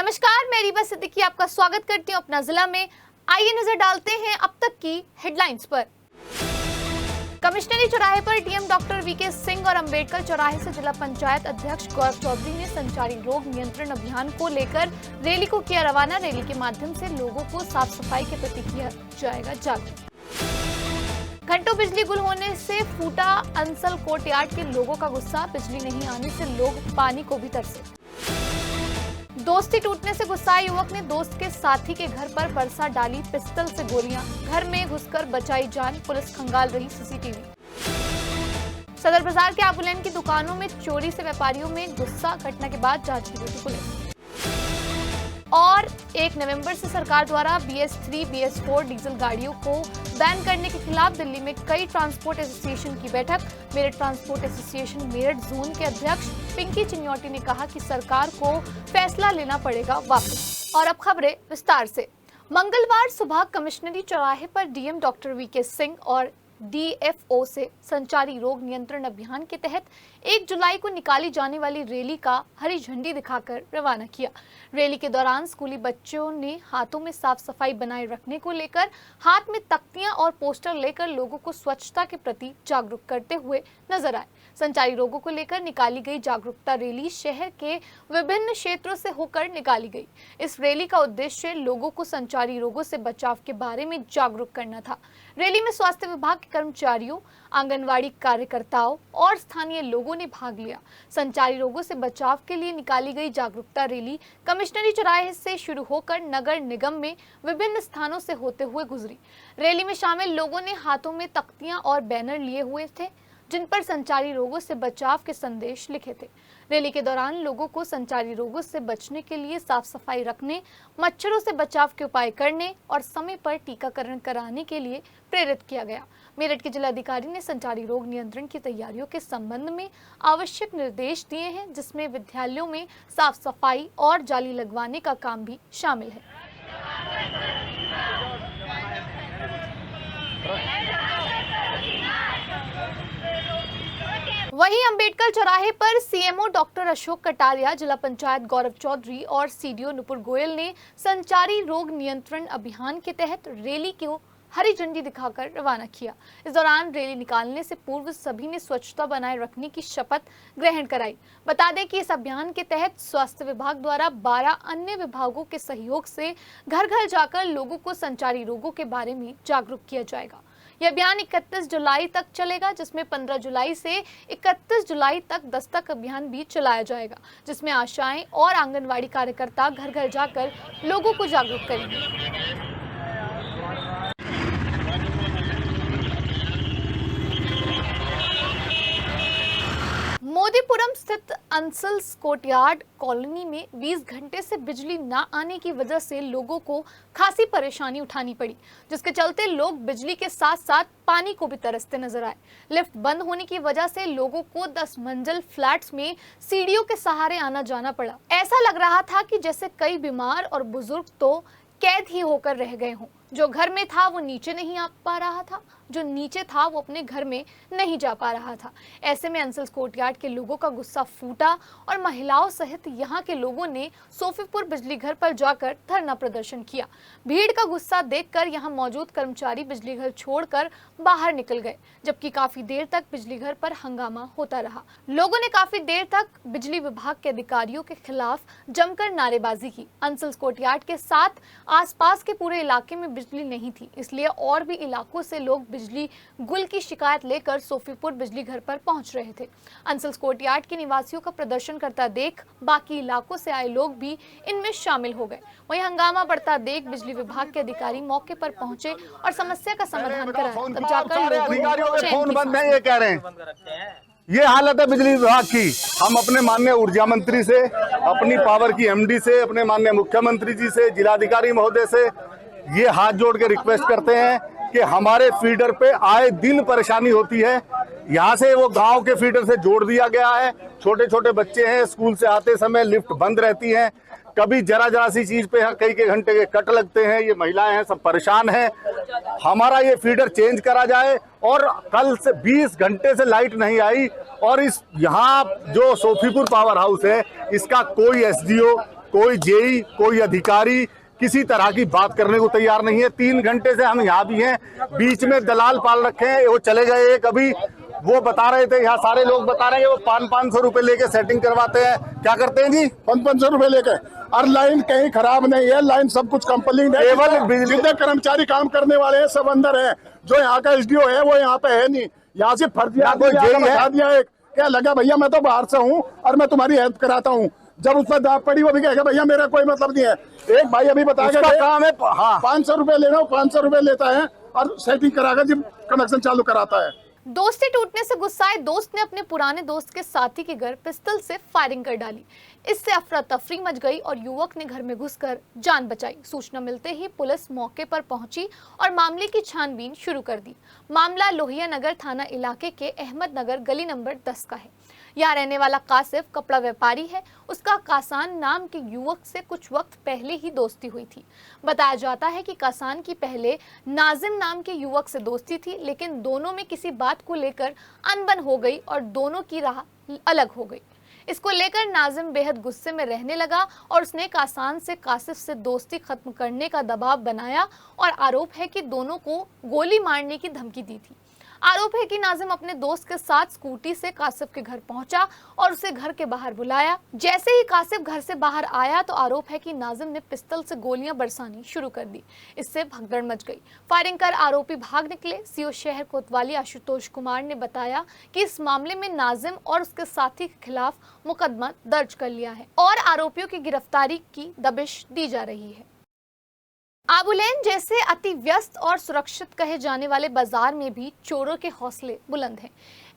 नमस्कार, मैं रीवा सिद्दीकी आपका स्वागत करती हूं अपना जिला में। आइए नजर डालते हैं अब तक की हेडलाइंस पर। कमिश्नरी चौराहे पर डीएम डॉक्टर वीके सिंह और अंबेडकर चौराहे से जिला पंचायत अध्यक्ष गौरव चौधरी ने संचारी रोग नियंत्रण अभियान को लेकर रैली को किया रवाना। रैली के माध्यम से लोगों को साफ सफाई के प्रति किया जाएगा जागरूक। घंटों बिजली गुल होने से फूटा अंसल कोर्टयार्ड के लोगों का गुस्सा। बिजली नहीं आने से लोग पानी को भी तरसे। दोस्ती टूटने से गुस्साए युवक ने दोस्त के साथी के घर पर बरसा डाली पिस्टल से गोलियां। घर में घुसकर बचाई जान, पुलिस खंगाल रही सीसीटीवी। सदर बाजार के आबुलेन की दुकानों में चोरी से व्यापारियों में गुस्सा। घटना के बाद जांच की जुटी पुलिस। और 1 नवंबर से सरकार द्वारा BS3, BS4 डीजल गाड़ियों को बैन करने के खिलाफ दिल्ली में कई ट्रांसपोर्ट एसोसिएशन की बैठक। Meerut transport association Meerut zone के अध्यक्ष पिंकी चिन्योटी ने कहा कि सरकार को फैसला लेना पड़ेगा वापस। और अब खबरें विस्तार से। मंगलवार सुबह कमिश्नरी चौराहे पर डीएम डॉक्टर वीके सिंह और DFO से संचारी रोग नियंत्रण अभियान के तहत 1 जुलाई को निकाली जाने वाली रैली का हरी झंडी दिखाकर रवाना किया। रैली के दौरान स्कूली बच्चों ने हाथों में साफ सफाई बनाए रखने को लेकर हाथ में तख्तियां और पोस्टर लेकर लोगों को स्वच्छता के प्रति जागरूक करते हुए नजर आए। संचारी रोगों को लेकर निकाली गई जागरूकता रैली शहर के विभिन्न क्षेत्रों से होकर निकाली गई। इस रैली का उद्देश्य लोगों को संचारी रोगों से बचाव के बारे में जागरूक करना था। रैली में स्वास्थ्य विभाग के कर्मचारियों, आंगनवाड़ी कार्यकर्ताओं और स्थानीय लोगों ने भाग लिया। संचारी रोगों से बचाव के लिए निकाली गई जागरूकता रैली कमिश्नरी चौराहे से शुरू होकर नगर निगम में विभिन्न स्थानों से होते हुए गुजरी। रैली में शामिल लोगों ने हाथों में तख्तियां और बैनर लिए हुए थे जिन पर संचारी रोगों से बचाव के संदेश लिखे थे। रैली के दौरान लोगों को संचारी रोगों से बचने के लिए साफ सफाई रखने, मच्छरों से बचाव के उपाय करने और समय पर टीकाकरण कराने के लिए प्रेरित किया गया। मेरठ के जिलाधिकारी ने संचारी रोग नियंत्रण की तैयारियों के संबंध में आवश्यक निर्देश दिए हैं, जिसमें विद्यालयों में साफ सफाई और जाली लगवाने का काम भी शामिल है। वहीं अंबेडकर चौराहे पर CMO डॉक्टर अशोक कटारिया, जिला पंचायत गौरव चौधरी और CDO नुपुर गोयल ने संचारी रोग नियंत्रण अभियान के तहत रैली को हरी झंडी दिखाकर रवाना किया। इस दौरान रैली निकालने से पूर्व सभी ने स्वच्छता बनाए रखने की शपथ ग्रहण कराई। बता दें कि इस अभियान के तहत स्वास्थ्य विभाग द्वारा 12 अन्य विभागों के सहयोग से घर घर जाकर लोगों को संचारी रोगों के बारे में जागरूक किया जाएगा। यह अभियान 31 जुलाई तक चलेगा, जिसमें 15 जुलाई से 31 जुलाई तक दस्तक अभियान भी चलाया जाएगा, जिसमें आशाएं और आंगनवाड़ी कार्यकर्ता घर घर जाकर लोगों को जागरूक करेंगे। मोदीपुरम स्थित अंसल कोर्टयार्ड कॉलोनी में 20 घंटे से बिजली न आने की वजह से लोगों को खासी परेशानी उठानी पड़ी, जिसके चलते लोग बिजली के साथ साथ पानी को भी तरसते नजर आए। लिफ्ट बंद होने की वजह से लोगों को 10 मंजिल फ्लैट्स में सीढ़ियों के सहारे आना जाना पड़ा। ऐसा लग रहा था कि जैसे कई बीमार और बुजुर्ग तो कैद ही होकर रह गए हों। जो घर में था वो नीचे नहीं आ पा रहा था, जो नीचे था वो अपने घर में नहीं जा पा रहा था। ऐसे में अंसल कोर्टयार्ड के लोगों का गुस्सा फूटा और महिलाओं सहित यहाँ के लोगों ने सोफीपुर बिजली घर पर जाकर धरना प्रदर्शन किया। भीड़ का गुस्सा देखकर यहाँ मौजूद कर्मचारी बिजली घर छोड़कर बाहर निकल गए, जबकि काफी देर तक बिजली घर पर हंगामा होता रहा। लोगों ने काफी देर तक बिजली विभाग के अधिकारियों के खिलाफ जमकर नारेबाजी की। अंसल कोर्टयार्ड के साथ आसपास के पूरे इलाके में बिजली नहीं थी, इसलिए और भी इलाकों से लोग बिजली गुल की शिकायत लेकर सोफीपुर बिजली घर पर पहुंच रहे थे। अंसल कोर्टयार्ड के निवासियों का प्रदर्शन करता देख बाकी इलाकों से आए लोग भी इनमें शामिल हो गए। वहीं हंगामा बढ़ता देख बिजली विभाग के अधिकारी मौके पर पहुंचे और समस्या का समाधान कराया। तब जाकर अधिकारियों के फोन बंद है, ये कह रहे हैं। ये हालत है बिजली विभाग की। हम अपने माननीय ऊर्जा मंत्री से, अपनी पावर की MD से, अपने माननीय मुख्यमंत्री जी से, जिलाधिकारी महोदय से ये हाथ जोड़ के रिक्वेस्ट करते हैं कि हमारे फीडर पे आए दिन परेशानी होती है। यहाँ से वो गांव के फीडर से जोड़ दिया गया है। छोटे छोटे बच्चे हैं, स्कूल से आते समय लिफ्ट बंद रहती है। कभी जरा जरा सी चीज पे कई घंटे के कट लगते हैं। ये महिलाएं हैं, सब परेशान हैं। हमारा ये फीडर चेंज करा जाए। और कल से 20 घंटे से लाइट नहीं आई और इस यहाँ जो सोफीपुर पावर हाउस है इसका कोई SDO, कोई जेई, कोई अधिकारी किसी तरह की बात करने को तैयार नहीं है। 3 घंटे से हम यहाँ भी हैं, बीच में दलाल पाल रखे हैं, वो चले गए एक अभी। वो बता रहे थे, यहाँ सारे लोग बता रहे हैं, वो 500 रुपए लेके सेटिंग करवाते हैं। क्या करते हैं जी? 500 रुपए लेके। और लाइन कहीं खराब नहीं है, लाइन सब कुछ कंप्लीट है। केवल बिजली- जितने कर्मचारी काम करने वाले हैं सब अंदर है। जो यहाँ का एसडीओ है वो यहाँ पे है नहीं। यहाँ से फर्जिया कोई जेई है? बता दिया एक, क्या लगा भैया मैं तो बाहर से हूँ और मैं तुम्हारी हेल्प कराता हूँ। जब उस पर दाब पड़ी वो भी कहेगा भैया मेरा कोई मतलब नहीं है। एक भाई अभी बता उसका काम है। हाँ, 500 रुपए ले रहा हूँ, 500 रुपए लेता है और सेटिंग कराकर जब कनेक्शन चालू कराता है। दोस्ती टूटने से गुस्साए दोस्त ने अपने पुराने दोस्त के साथी के घर पिस्टल से फायरिंग कर डाली। इससे अफरा तफरी मच गई और युवक ने घर में घुसकर जान बचाई। सूचना मिलते ही पुलिस मौके पर पहुंची और मामले की छानबीन शुरू कर दी। मामला लोहिया नगर थाना इलाके के अहमद नगर गली नंबर 10 का है। यहाँ रहने वाला कासिफ कपड़ा व्यापारी है। उसका कासान नाम के युवक से कुछ वक्त पहले ही दोस्ती हुई थी। बताया जाता है कि कासान की पहले नाजिम नाम के युवक से दोस्ती थी, लेकिन दोनों में किसी बात को लेकर अनबन हो गई और दोनों की राह अलग हो गई। इसको लेकर नाजिम बेहद गुस्से में रहने लगा और उसने कासान से कासिफ से दोस्ती खत्म करने का दबाव बनाया और आरोप है कि दोनों को गोली मारने की धमकी दी थी। आरोप है कि नाजिम अपने दोस्त के साथ स्कूटी से कासिफ के घर पहुंचा और उसे घर के बाहर बुलाया। जैसे ही कासिफ घर से बाहर आया तो आरोप है कि नाजिम ने पिस्टल से गोलियां बरसानी शुरू कर दी। इससे भगदड़ मच गई। फायरिंग कर आरोपी भाग निकले। सीओ शहर कोतवाली आशुतोष कुमार ने बताया कि इस मामले में नाजिम और उसके साथी के खिलाफ मुकदमा दर्ज कर लिया है और आरोपियों की गिरफ्तारी की दबिश दी जा रही है। आबुलेन जैसे अति व्यस्त और सुरक्षित कहे जाने वाले बाजार में भी चोरों के हौसले बुलंद हैं।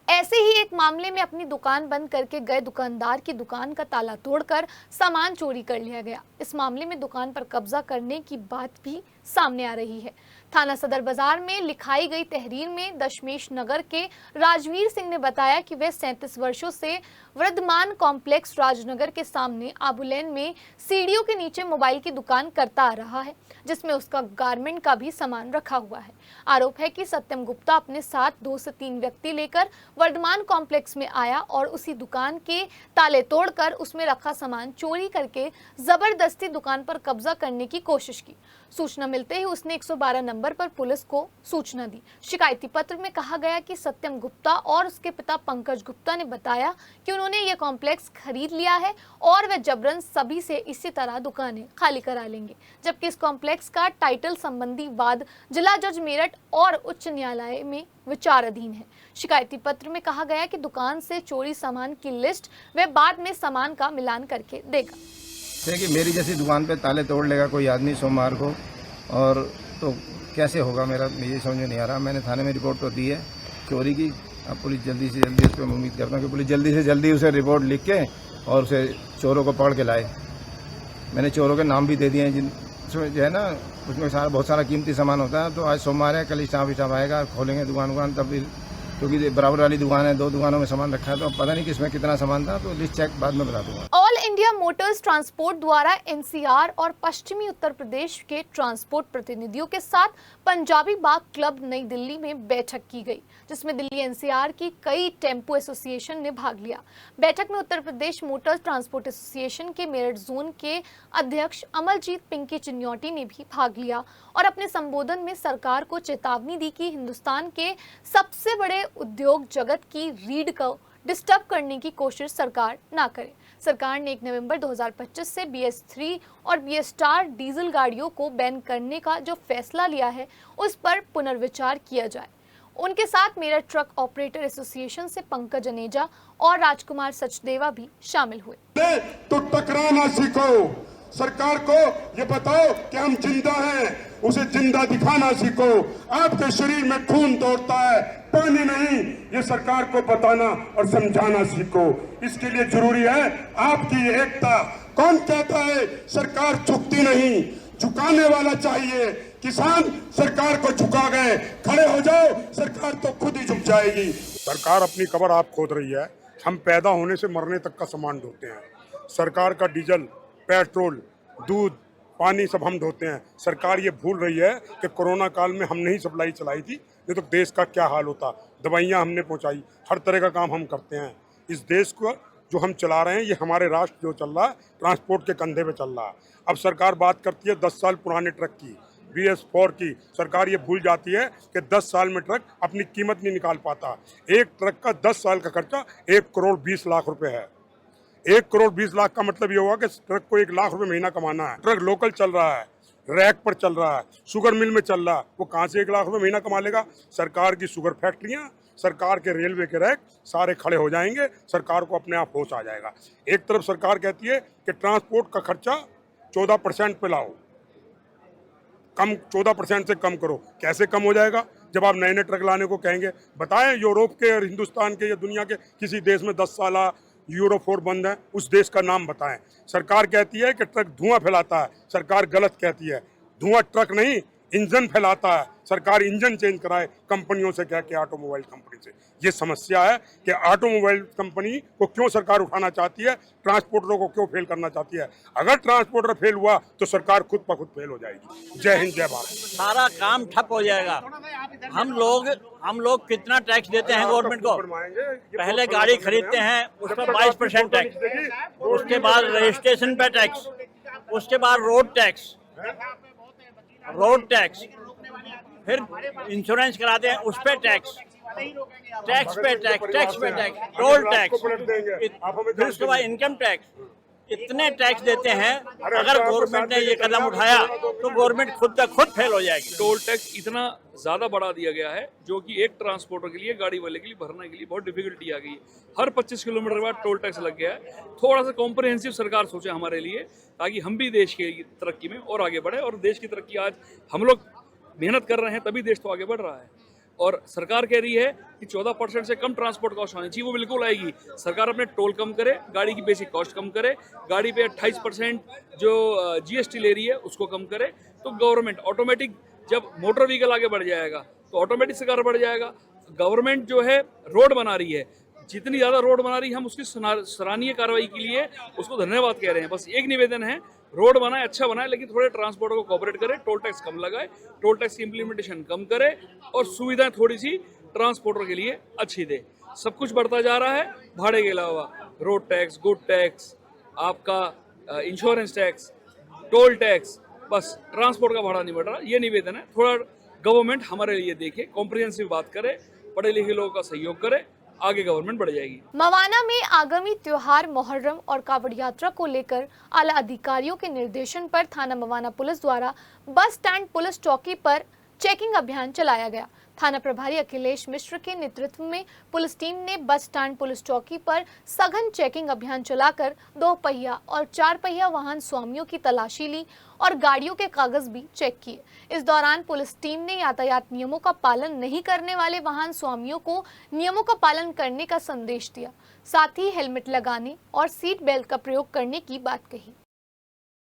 ऐसे ही एक मामले में अपनी दुकान बंद करके गए दुकानदार की दुकान का ताला तोड़कर सामान चोरी कर लिया गया। इस मामले में दुकान पर कब्जा करने की बात भी सामने आ रही है। थाना सदर बाजार में लिखाई गई तहरीर में दशमेश नगर के राजवीर सिंह ने बताया कि वे 37 वर्षों से वर्धमान कॉम्प्लेक्स राजनगर के सामने आबुलेन में सीढ़ियों के नीचे मोबाइल की दुकान करता आ रहा है, जिसमें उसका गारमेंट का भी सामान रखा हुआ है। आरोप है कि सत्यम गुप्ता अपने साथ 2 से 3 व्यक्ति लेकर वर्धमान कॉम्प्लेक्स में आया और उसी दुकान के ताले तोड़कर उसमें रखा सामान चोरी करके जबरदस्ती दुकान पर कब्जा करने की कोशिश की। सूचना मिलते ही उसने 112 नंबर पर पुलिस को सूचना दी। शिकायती पत्र में कहा गया कि सत्यम गुप्ता और उसके पिता पंकज गुप्ता ने बताया कि उन्होंने यह कॉम्प्लेक्स खरीद लिया है और वे जबरन सभी से इसी तरह दुकानें खाली करा लेंगे, जबकि इस कॉम्प्लेक्स का टाइटल संबंधी वाद जिला जज मेरठ और उच्च न्यायालय में विचाराधीन है। शिकायती पत्र में कहा गया कि दुकान से चोरी सामान की लिस्ट वे बाद में सामान का मिलान करके देगा। कि मेरी जैसी दुकान पे ताले तोड़ लेगा कोई आदमी सोमवार को, और तो कैसे होगा मेरा मुझे समझ में नहीं आ रहा। मैंने थाने में रिपोर्ट तो दी है चोरी की। अब पुलिस जल्दी से जल्दी, उस पर उम्मीद करता हूँ कि पुलिस जल्दी से जल्दी उसे रिपोर्ट लिख के और उसे चोरों को पकड़ के लाए। मैंने चोरों के नाम भी दे दिए हैं, जिनमें जो है ना उसमें बहुत सारा कीमती सामान होता है। तो आज सोमवार है, कल स्टाफ आएगा, खोलेंगे दुकान तब भी, क्योंकि बराबर वाली दुकान है, 2 दुकानों में सामान रखा है, तो पता नहीं किसमें कितना सामान था, तो लिस्ट चेक बाद में बता दूंगा। ऑल इंडिया मोटर्स ट्रांसपोर्ट द्वारा एनसीआर और पश्चिमी उत्तर प्रदेश के ट्रांसपोर्ट प्रतिनिधियों के साथ पंजाबी बाग क्लब नई दिल्ली में बैठक की गई, जिसमें दिल्ली एनसीआर की कई टेम्पो एसोसिएशन ने भाग लिया। बैठक में Uttar Pradesh Motors transport association के मेरठ जोन के अध्यक्ष अमरजीत पिंकी चिन्योटी ने भी भाग लिया और अपने संबोधन में सरकार को चेतावनी दी कि हिंदुस्तान के सबसे बड़े उद्योग जगत की रीढ़ को डिस्टर्ब करने की कोशिश सरकार ना करे। सरकार ने 1 नवंबर 2025 से BS3 और BS स्टार डीजल गाड़ियों को बैन करने का जो फैसला लिया है उस पर पुनर्विचार किया जाए। उनके साथ मेरठ ट्रक ऑपरेटर एसोसिएशन से पंकज अनेजा और राजकुमार सचदेवा भी शामिल हुए। तो टकराना सीखो, सरकार को ये बताओ कि हम जिंदा हैं, उसे जिंदा दिखाना सीखो। आपके शरीर में खून दौड़ता है, पानी नहीं, ये सरकार को बताना और समझाना सीखो। इसके लिए जरूरी है आपकी एकता। कौन कहता है सरकार झुकती नहीं, झुकाने वाला चाहिए। किसान सरकार को झुका गए, खड़े हो जाओ, सरकार तो खुद ही झुक जाएगी। सरकार अपनी कबर आप खोद रही है। हम पैदा होने से मरने तक का सामान ढोते हैं। सरकार का डीजल, पेट्रोल, दूध, पानी सब हम ढोते हैं। सरकार ये भूल रही है कि कोरोना काल में हमने ही सप्लाई चलाई थी, नहीं तो देश का क्या हाल होता। दवाइयाँ हमने पहुंचाई, हर तरह का काम हम करते हैं। इस देश को जो हम चला रहे हैं ये हमारे राष्ट्र जो चल रहा है ट्रांसपोर्ट के कंधे पे चल रहा है। अब सरकार बात करती है 10 साल पुराने ट्रक की, BS4 की, सरकार ये भूल जाती है कि 10 साल में ट्रक अपनी कीमत नहीं निकाल पाता। एक ट्रक का 10 साल का खर्चा 1 करोड़ 20 लाख रुपए है। 1 करोड़ 20 लाख का मतलब ये हुआ कि ट्रक को 1 लाख रुपए महीना कमाना है। ट्रक लोकल चल रहा है, रैक पर चल रहा है, शुगर मिल में चल रहा है, वो कहाँ से 1 लाख रुपए महीना कमा लेगा? सरकार की शुगर फैक्ट्रियां, सरकार के रेलवे के रैक सारे खड़े हो जाएंगे, सरकार को अपने आप होश आ जाएगा। एक तरफ सरकार कहती है कि ट्रांसपोर्ट का खर्चा 14% पे लाओ, कम 14% से कम करो। कैसे कम हो जाएगा जब आप नए नए ट्रक लाने को कहेंगे? बताएं यूरोप के और हिंदुस्तान के या दुनिया के किसी देश में 10 साल यूरो 4 बंद है, उस देश का नाम बताएं। सरकार कहती है कि ट्रक धुआं फैलाता है, सरकार गलत कहती है। धुआं ट्रक नहीं, इंजन फैलाता है। सरकार इंजन चेंज कराए कंपनियों से, क्या क्या ऑटोमोबाइल कंपनी से। ये समस्या है कि ऑटोमोबाइल कंपनी को क्यों सरकार उठाना चाहती है, ट्रांसपोर्टरों को क्यों फेल करना चाहती है। अगर ट्रांसपोर्टर फेल हुआ तो सरकार खुद ब खुद फेल हो जाएगी। जय हिंद, जय भारत। सारा काम ठप हो जाएगा। हम लोग कितना टैक्स देते हैं गवर्नमेंट को? पहले गाड़ी खरीदते हैं उस पर 22% टैक्स, उसके बाद रजिस्ट्रेशन पे टैक्स, उसके बाद रोड टैक्स, फिर इंश्योरेंस कराते हैं उस पे टैक्स, टैक्स पे टैक्स, टोल टैक्स, फिर उसके बाद इनकम टैक्स। इतने टैक्स देते हैं। अगर गवर्नमेंट ने ये कदम उठाया तो गवर्नमेंट खुद का खुद फेल हो जाएगी। टोल टैक्स इतना ज़्यादा बढ़ा दिया गया है जो कि एक ट्रांसपोर्टर के लिए, गाड़ी वाले के लिए भरने के लिए बहुत डिफिकल्टी आ गई है। हर 25 किलोमीटर बाद टोल टैक्स लग गया है। थोड़ा सा कॉम्प्रिहेंसिव सरकार सोचे हमारे लिए, ताकि हम भी देश की तरक्की में और आगे बढ़े। और देश की तरक्की आज हम लोग मेहनत कर रहे हैं तभी देश तो आगे बढ़ रहा है। और सरकार कह रही है कि 14% से कम ट्रांसपोर्ट कॉस्ट होनी चाहिए, वो बिल्कुल आएगी। सरकार अपने टोल कम करे, गाड़ी की बेसिक कॉस्ट कम करे, गाड़ी पे 28% जो GST ले रही है उसको कम करे, तो गवर्नमेंट ऑटोमेटिक, जब मोटर व्हीकल आगे बढ़ जाएगा तो ऑटोमेटिक सरकार बढ़ जाएगा। गवर्नमेंट जो है रोड बना रही है, जितनी ज़्यादा रोड बना रही है हम उसकी सराहनीय कार्रवाई के लिए उसको धन्यवाद कह रहे हैं। बस एक निवेदन है, रोड बनाए, अच्छा बनाए, लेकिन थोड़े ट्रांसपोर्टर को कोऑपरेट करे, टोल टैक्स कम लगाए, टोल टैक्स की इम्प्लीमेंटेशन कम करे और सुविधाएं थोड़ी सी ट्रांसपोर्टर के लिए अच्छी दे। सब कुछ बढ़ता जा रहा है भाड़े के अलावा, रोड टैक्स, गुड टैक्स, आपका इंश्योरेंस टैक्स, टोल टैक्स, बस ट्रांसपोर्ट का भाड़ा नहीं बढ़ रहा। ये निवेदन है, थोड़ा गवर्नमेंट हमारे लिए देखे, कॉम्प्रिहेंसिव बात करे, पढ़े लिखे लोगों का सहयोग करे, आगे गवर्नमेंट बढ़ जाएगी। मवाना में आगामी त्योहार मोहर्रम और कावड़ यात्रा को लेकर आला अधिकारियों के निर्देशन पर थाना मवाना पुलिस द्वारा बस स्टैंड पुलिस चौकी पर चेकिंग अभियान चलाया गया। थाना प्रभारी अखिलेश मिश्र के नेतृत्व में पुलिस टीम ने बस स्टैंड पुलिस चौकी पर सघन चेकिंग अभियान चलाकर 2 पहिया और 4 पहिया वाहन स्वामियों की तलाशी ली और गाड़ियों के कागज भी चेक किए। इस दौरान पुलिस टीम ने यातायात नियमों का पालन नहीं करने वाले वाहन स्वामियों को नियमों का पालन करने का संदेश दिया, साथ ही हेलमेट लगाने और सीट बेल्ट का प्रयोग करने की बात कही।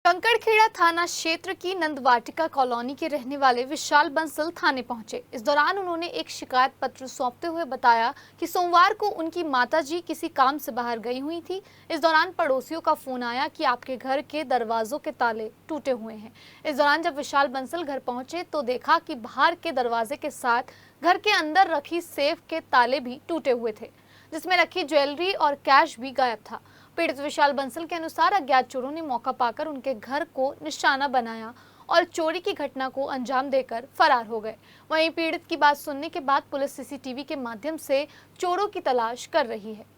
कंकड़खेड़ा थाना क्षेत्र की नंदवाटिका कॉलोनी के रहने वाले विशाल बंसल थाने पहुंचे। इस दौरान उन्होंने एक शिकायत पत्र सौंपते हुए बताया कि सोमवार को उनकी माताजी किसी काम से बाहर गई हुई थी। इस दौरान पड़ोसियों का फोन आया कि आपके घर के दरवाजों के ताले टूटे हुए हैं। इस दौरान जब विशाल बंसल घर पहुंचे तो देखा कि बाहर के दरवाजे के साथ घर के अंदर रखी सेफ के ताले भी टूटे हुए थे, जिसमें रखी ज्वेलरी और कैश भी गायब था। पीड़ित विशाल बंसल के अनुसार अज्ञात चोरों ने मौका पाकर उनके घर को निशाना बनाया और चोरी की घटना को अंजाम देकर फरार हो गए। वहीं पीड़ित की बात सुनने के बाद पुलिस CCTV के माध्यम से चोरों की तलाश कर रही है।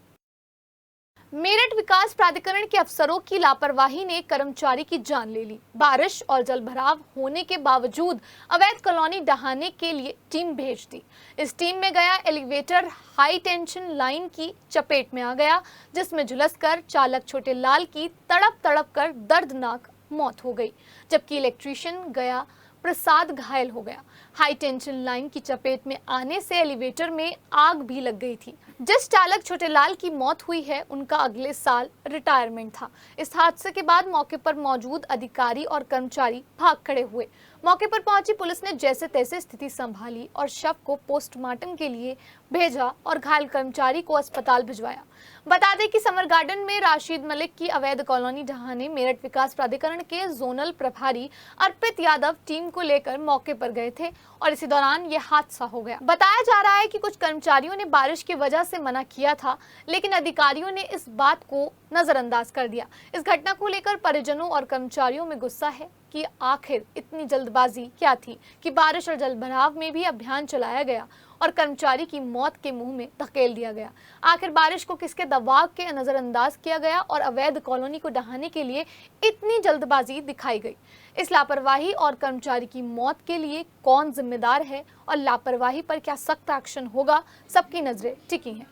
मेरठ विकास प्राधिकरण के अफसरों की लापरवाही ने कर्मचारी की जान ले ली। बारिश और जलभराव होने के बावजूद अवैध कॉलोनी ढहाने के लिए टीम भेज दी। इस टीम में गया एलिवेटर हाई टेंशन लाइन की चपेट में आ गया, जिसमें झुलसकर चालक छोटे लाल की तड़प तड़प कर दर्दनाक मौत हो गई, जबकि इलेक्ट्रीशियन गया प्रसाद घायल हो गया। हाई टेंशन लाइन की चपेट में आने से एलिवेटर में आग भी लग गई थी। जिस चालक छोटेलाल की मौत हुई है उनका अगले साल रिटायरमेंट था। इस हादसे के बाद मौके पर मौजूद अधिकारी और कर्मचारी भाग खड़े हुए। मौके पर पहुंची पुलिस ने जैसे तैसे स्थिति संभाली और शव को पोस्टमार्टम के लिए भेजा और घायल कर्मचारी को अस्पताल भिजवाया। बता दें कि समर गार्डन में राशिद मलिक की अवैध कॉलोनी ढहाने मेरठ विकास प्राधिकरण के जोनल प्रभारी अर्पित यादव टीम को लेकर मौके पर गए थे और इसी दौरान यह हादसा हो गया। बताया जा रहा है कि कुछ कर्मचारियों ने बारिश की वजह से मना किया था, लेकिन अधिकारियों ने इस बात को नजरअंदाज कर दिया। इस घटना को लेकर परिजनों और कर्मचारियों में गुस्सा है कि आखिर इतनी जल्दबाजी क्या थी कि बारिश और जलभराव में भी अभियान चलाया गया और कर्मचारी की मौत के मुंह में धकेल दिया गया। आखिर बारिश को किसके दबाव के नजरअंदाज किया गया और अवैध कॉलोनी को ढहाने के लिए इतनी जल्दबाजी दिखाई गई। इस लापरवाही और कर्मचारी की मौत के लिए कौन जिम्मेदार है और लापरवाही पर क्या सख्त एक्शन होगा, सबकी नजरें टिकी हैं।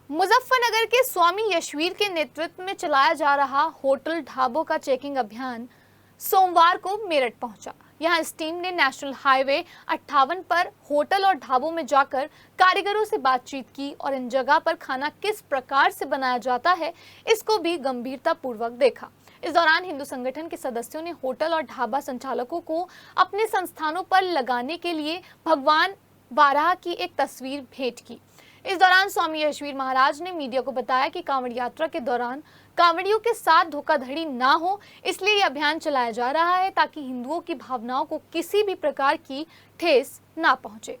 मुजफ्फरनगर के स्वामी यशवीर के नेतृत्व में चलाया जा रहा होटल ढाबों का चेकिंग अभियान सोमवार को मेरठ पहुंचा। यहां इस टीम ने नेशनल हाईवे 58 पर होटल और ढाबों में जाकर कारीगरों से बातचीत की और इन जगह पर खाना किस प्रकार से बनाया जाता है इसको भी गंभीरता पूर्वक देखा। इस दौरान हिंदू संगठन के सदस्यों ने होटल और ढाबा संचालकों को अपने संस्थानों पर लगाने के लिए भगवान बाराह की एक तस्वीर भेंट की। इस दौरान स्वामी यशवीर महाराज ने मीडिया को बताया कि कांवड़ यात्रा के दौरान कांवड़ियों के साथ धोखाधड़ी ना हो, इसलिए यह अभियान चलाया जा रहा है ताकि हिंदुओं की भावनाओं को किसी भी प्रकार की ठेस ना पहुंचे।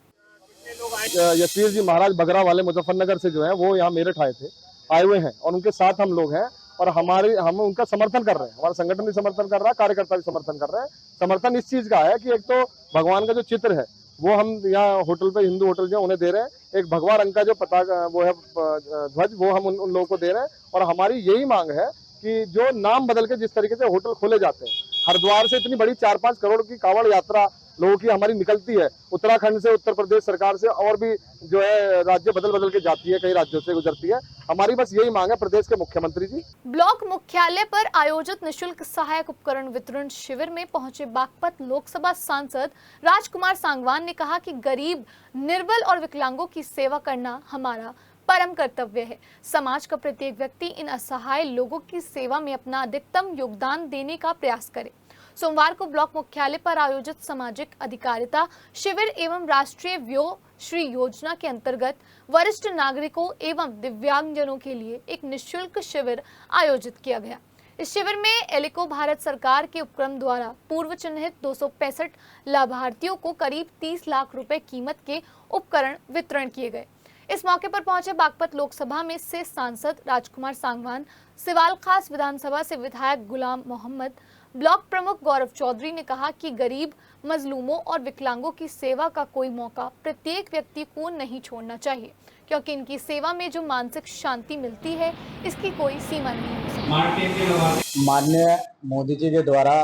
यशवीर जी महाराज बगरा वाले मुजफ्फरनगर से जो है वो यहाँ मेरठ आए हुए हैं और उनके साथ हम लोग हैं और हम उनका समर्थन कर रहे हैं। हमारा संगठन भी समर्थन कर रहा है, कार्यकर्ता भी समर्थन कर रहे हैं। समर्थन इस चीज का है कि एक तो भगवान का जो चित्र है वो हम यहाँ होटल पे, हिंदू होटल जो उन्हें दे रहे हैं। एक भगवा रंग का जो पताका वो है ध्वज, वो हम उन लोगों को दे रहे हैं। और हमारी यही मांग है कि जो नाम बदल के जिस तरीके से होटल खोले जाते हैं, हरिद्वार से इतनी बड़ी 4-5 करोड़ की कांवड़ यात्रा लोगों की हमारी निकलती है, उत्तराखंड से, उत्तर प्रदेश सरकार से, और भी जो है राज्य बदल के जाती है, कई राज्यों से गुजरती है। हमारी बस यही मांग है प्रदेश के मुख्यमंत्री जी। ब्लॉक मुख्यालय पर आयोजित निशुल्क सहायक उपकरण वितरण शिविर में पहुंचे बागपत लोकसभा सांसद राजकुमार सांगवान ने कहा कि गरीब, निर्बल और विकलांगों की सेवा करना हमारा परम कर्तव्य है। समाज का प्रत्येक व्यक्ति इन असहाय लोगों की सेवा में अपना अधिकतम योगदान देने का प्रयास करे। सोमवार को ब्लॉक मुख्यालय पर आयोजित सामाजिक अधिकारिता शिविर एवं राष्ट्रीय व्योश्री योजना के अंतर्गत वरिष्ठ नागरिकों एवं दिव्यांगजनों के लिए एक निःशुल्क शिविर आयोजित किया गया। इस शिविर में एलिको भारत सरकार के उपक्रम द्वारा पूर्व चिन्हित 265 लाभार्थियों को करीब 30 लाख रुपए कीमत के उपकरण वितरण किए गए। इस मौके पर पहुंचे बागपत लोकसभा में से सांसद राजकुमार सांगवान, सिवाल खास विधानसभा से विधायक गुलाम मोहम्मद, ब्लॉक प्रमुख गौरव चौधरी ने कहा कि गरीब, मजलूमों और विकलांगों की सेवा का कोई मौका प्रत्येक व्यक्ति को नहीं छोड़ना चाहिए, क्योंकि इनकी सेवा में जो मानसिक शांति मिलती है इसकी कोई सीमा नहीं है। माननीय मोदी जी के द्वारा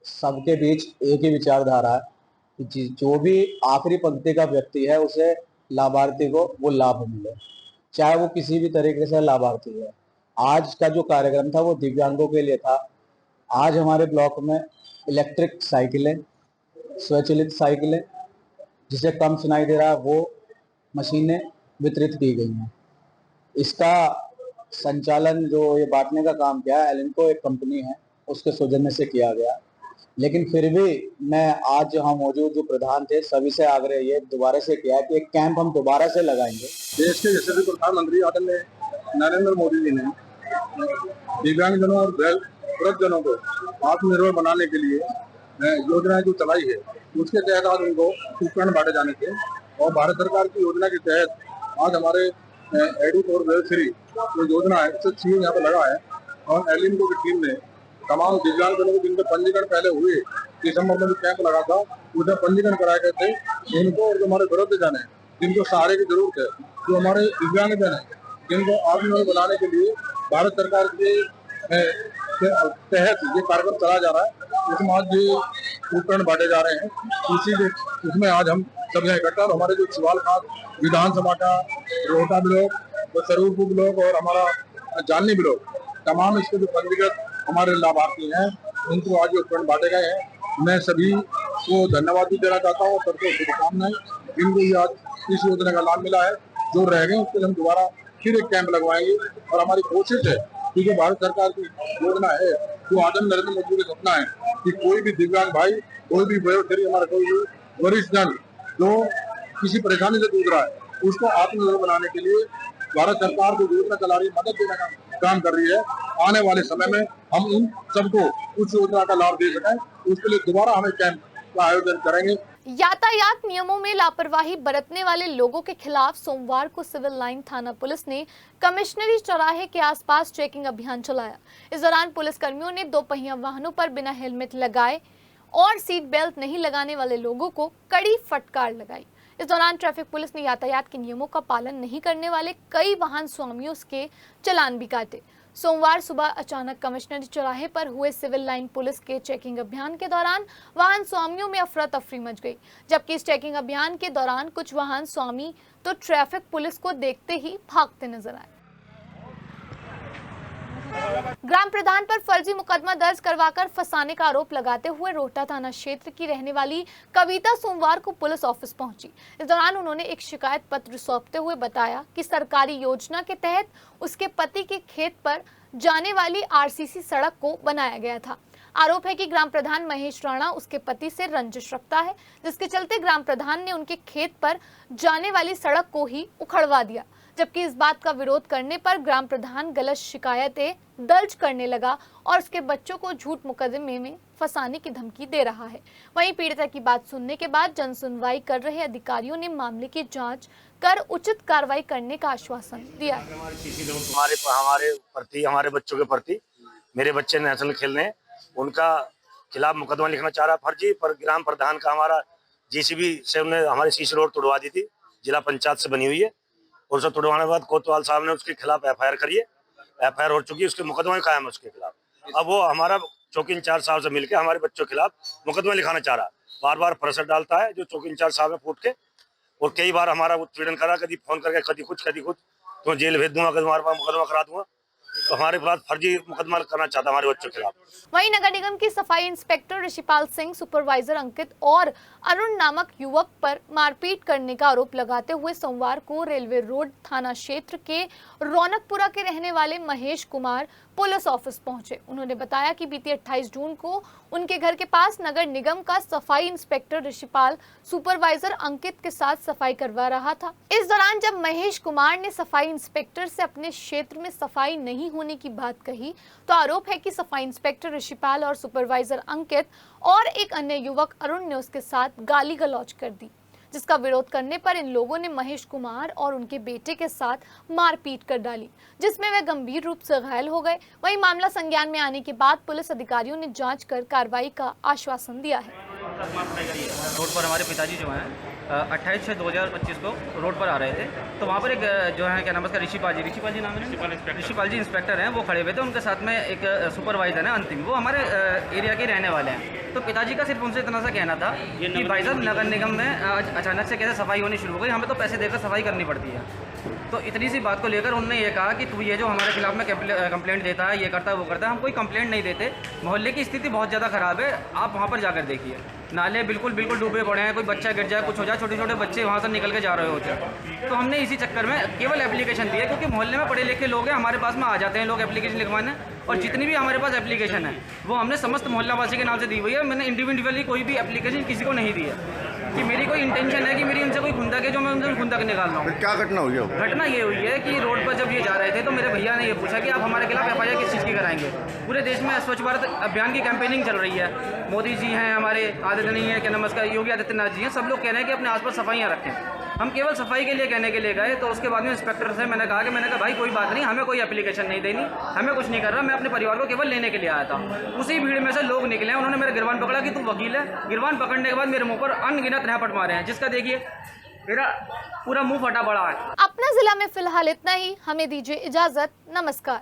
सबके बीच एक ही विचारधारा है कि जो भी आखिरी पंक्ति का व्यक्ति है उसे लाभार्थी को वो लाभ मिले, चाहे वो किसी भी तरीके से लाभार्थी है। आज का जो कार्यक्रम था वो दिव्यांगों के लिए था। आज हमारे ब्लॉक में इलेक्ट्रिक साइकिलें, स्वचालित साइकिलें, जिसे कम सुनाई दे रहा है, वो मशीनें वितरित की गई हैं। इसका संचालन जो ये बांटने का काम किया है, एलिनको एक कंपनी है, उसके सौजन्य से किया गया। लेकिन फिर भी मैं आज यहाँ मौजूद जो प्रधान थे सभी से आग्रह ये दोबारा से किया कि एक कैंप हम दोबारा से लगाएंगे। देश के यशस्वी प्रधानमंत्री आदरणीय नरेंद्र मोदी जी ने दिव्यांगजनों और वृद्धजनों को आत्मनिर्भर बनाने के लिए योजनाएं जो चलाई है, उसके तहत आज उनको उपकरण बांटे जाने थे। और भारत सरकार की योजना के तहत आज हमारे एडू और वेलफ्री जो योजना है उससे चीज यहाँ पे लगा है। और एलिनको की टीम ने तमाम दिव्यांगजनों को जिनके पंजीकरण पहले हुए दिसंबर में जो कैंप लगा था उसमें पंजीकरण कराए गए थे, इनको और जो हमारे वृद्धजन है जिनको सहारे की जरूरत है, जो हमारे दिव्यांगजन है जिनको आत्मनिर्भर बनाने के लिए भारत सरकार के तहत ये कार्यक्रम चलाया जा रहा है, उसमें आज ये उपकरण बांटे जा रहे हैं। इसी उसमें आज हम सब यहाँ इकट्ठा, हमारे जो सिवाल खास विधानसभा का रोहटा ब्लॉक, सरूरपुर ब्लॉक और हमारा जाननी ब्लॉक, तमाम इसके जो पंजीकृत हमारे लाभार्थी हैं उनको आज ये उपकरण बांटे गए हैं। मैं सभी को धन्यवाद भी देना चाहता हूँ, सबको शुभकामनाएं जिनको ये आज इस योजना का लाभ मिला है। जो रह गए उसके लिए हम दोबारा फिर एक कैंप लगवाएंगे और हमारी कोशिश है, क्योंकि भारत सरकार की योजना है, जो आदम नरेंद्र मोदी का सपना है कि कोई भी दिव्यांग भाई, कोई भी वयोवृद्ध, हमारा कोई भी वरिष्ठ जन जो किसी परेशानी से जूझ रहा है, उसको आत्मनिर्भर बनाने के लिए भारत सरकार जो योजना चला रही है, मदद देने का काम कर रही है। आने वाले समय में हम उन सबको उस योजना का लाभ दे सकें, उसके लिए दोबारा हमें कैंप का आयोजन करेंगे। यातायात नियमों में लापरवाही बरतने वाले लोगों के खिलाफ सोमवार को सिविल लाइन थाना पुलिस ने कमिश्नरी चौराहे के आसपास चेकिंग अभियान चलाया। इस दौरान पुलिस कर्मियों ने 2 पहिया वाहनों पर बिना हेलमेट लगाए और सीट बेल्ट नहीं लगाने वाले लोगों को कड़ी फटकार लगाई। इस दौरान ट्रैफिक पुलिस ने यातायात के नियमों का पालन नहीं करने वाले कई वाहन स्वामियों के चालान भी काटे। सोमवार सुबह अचानक कमिश्नरी चौराहे पर हुए सिविल लाइन पुलिस के चेकिंग अभियान के दौरान वाहन स्वामियों में अफरा तफरी मच गई, जबकि इस चेकिंग अभियान के दौरान कुछ वाहन स्वामी तो ट्रैफिक पुलिस को देखते ही भागते नजर आए। ग्राम प्रधान पर फर्जी मुकदमा दर्ज करवाकर फंसाने का आरोप लगाते हुए रोहटा थाना क्षेत्र की रहने वाली कविता सोमवार को पुलिस ऑफिस पहुंची। इस दौरान उन्होंने एक शिकायत पत्र सौंपते हुए बताया कि सरकारी योजना के तहत उसके पति के खेत पर जाने वाली आरसीसी सड़क को बनाया गया था। आरोप है कि ग्राम प्रधान महेश राणा उसके पति से रंजिश रखता है, जिसके चलते ग्राम प्रधान ने उनके खेत पर जाने वाली सड़क को ही उखड़वा दिया, जबकि इस बात का विरोध करने पर ग्राम प्रधान गलत शिकायतें दर्ज करने लगा और उसके बच्चों को झूठ मुकदमे में फंसाने की धमकी दे रहा है। वहीं पीड़िता की बात सुनने के बाद जन सुनवाई कर रहे अधिकारियों ने मामले की जांच कर उचित कार्रवाई करने का आश्वासन दिया है। हमारे प्रति, हमारे बच्चों के प्रति, मेरे बच्चे नेशनल खेलने, उनका खिलाफ मुकदमा लिखना चाह रहा फर्जी, पर ग्राम प्रधान का हमारा जेसीबी से उन्हें हमारी सीसी रोड तोड़वा दी थी, जिला पंचायत से बनी हुई है, और उसे तोड़वाने के बाद कोतवाल साहब ने उसके खिलाफ एफआईआर करी है। एफआईआर हो चुकी है, उसके मुकदमा कायम है उसके खिलाफ। अब वो हमारा चौकी इंचार्ज साहब से मिलकर हमारे बच्चों के खिलाफ मुकदमा लिखाना चाह रहा है। बार बार प्रेशर डालता है जो चौकी इंचार्ज साहब ने फूट के, और कई बार हमारा उत्पीड़न करा, कभी फोन करके कभी कुछ तो जेल भेज दूंगा, कभी तुम्हारे पास मुकदमा करा दूंगा। तो हमारे खिलाफ फर्जी मुकदमा करना चाहता हमारे बच्चों के खिलाफ। वहीं नगर निगम की सफाई इंस्पेक्टर ऋषिपाल सिंह, सुपरवाइजर अंकित और अरुण नामक युवक पर मारपीट करने का आरोप लगाते हुए सोमवार को रेलवे रोड थाना क्षेत्र के रौनकपुरा के रहने वाले महेश कुमार पुलिस ऑफिस पहुंचे। उन्होंने बताया कि बीती 28 जून को उनके घर के पास नगर निगम का सफाई इंस्पेक्टर ऋषिपाल सुपरवाइजर अंकित के साथ सफाई करवा रहा था। इस दौरान जब महेश कुमार ने सफाई इंस्पेक्टर से अपने क्षेत्र में सफाई नहीं होने की बात कही, तो आरोप है कि सफाई इंस्पेक्टर ऋषिपाल और सुपरवाइजर अंकित और एक अन्य युवक अरुण ने उसके साथ गाली गलौज कर दी, जिसका विरोध करने पर इन लोगों ने महेश कुमार और उनके बेटे के साथ मारपीट कर डाली, जिसमें वे गंभीर रूप से घायल हो गए। वहीं मामला संज्ञान में आने के बाद पुलिस अधिकारियों ने जांच कर कार्रवाई का आश्वासन दिया है। रोड पर हमारे पिताजी जो हैं 28/6/2025 को रोड पर आ रहे थे, तो वहाँ पर एक जो है क्या नाम है उसका ऋषिपाल जी नाम है, ऋषिपाल जी इंस्पेक्टर हैं, वो खड़े हुए थे। उनके साथ में एक सुपरवाइजर है अंतिम, वो हमारे एरिया के रहने वाले हैं। तो पिताजी का सिर्फ उनसे इतना सा कहना था कि भाई साहब नगर निगम में अचानक से कैसे सफाई होनी शुरू हो गई, हमें तो पैसे देकर सफाई करनी पड़ती है। तो इतनी सी बात को लेकर उन्होंने ये कहा कि तू ये जो हमारे खिलाफ में कंप्लेंट देता है, ये करता है वो करता है, हम कोई कंप्लेंट नहीं देते। मोहल्ले की स्थिति बहुत ज़्यादा ख़राब है, आप वहाँ पर जाकर देखिए, नाले बिल्कुल डूबे पड़े हैं, कोई बच्चा गिर जाए, कुछ हो जाए, छोटे छोटे बच्चे वहाँ से निकल के जा रहे होते हैं। तो हमने इसी चक्कर में केवल एप्लीकेशन दी है, क्योंकि मोहल्ले में पढ़े लिखे लोग हैं, हमारे पास में आ जाते हैं लोग एप्लीकेशन लिखवाने, और जितनी भी हमारे पास एप्लीकेशन है वो हमने समस्त मोहल्लावासी के नाम से दी हुई है। मैंने इंडिविजुअली कोई भी एप्लीकेशन किसी को नहीं दी है, कि मेरी कोई इंटेंशन है कि मेरी उनसे कोई खुंदक है जो मैं उनसे खुंदक निकाल रहा हूँ। क्या घटना हुई है? घटना ये हुई है कि रोड पर जब ये जा रहे थे तो मेरे भैया ने ये पूछा कि आप हमारे खिलाफ एफआईआर किस चीज़ की कराएंगे। पूरे देश में स्वच्छ भारत अभियान की कैंपेनिंग चल रही है, मोदी जी हैं हमारे, आदित्यनाथ है, क्या नमस्कार, योगी आदित्यनाथ जी हैं, सब लोग कह रहे हैं कि अपने आसपास सफाइयाँ रखें। हम केवल सफाई के लिए कहने के लिए गए, तो उसके बाद में इंस्पेक्टर से मैंने कहा भाई कोई बात नहीं, हमें कोई एप्लीकेशन नहीं देनी, हमें कुछ नहीं कर रहा, मैं अपने परिवार को केवल लेने के लिए आया था। उसी भीड़ में से लोग निकले, उन्होंने मेरा गिरबान पकड़ा कि तू वकील है। गिरबान पकड़ने के बाद मेरे मुंह पर अनगिनत रैपट मारे हैं, जिसका देखिए मेरा पूरा मुंह फटा पड़ा है। अपना जिला में फिलहाल इतना ही, हमें दीजिए इजाजत, नमस्कार।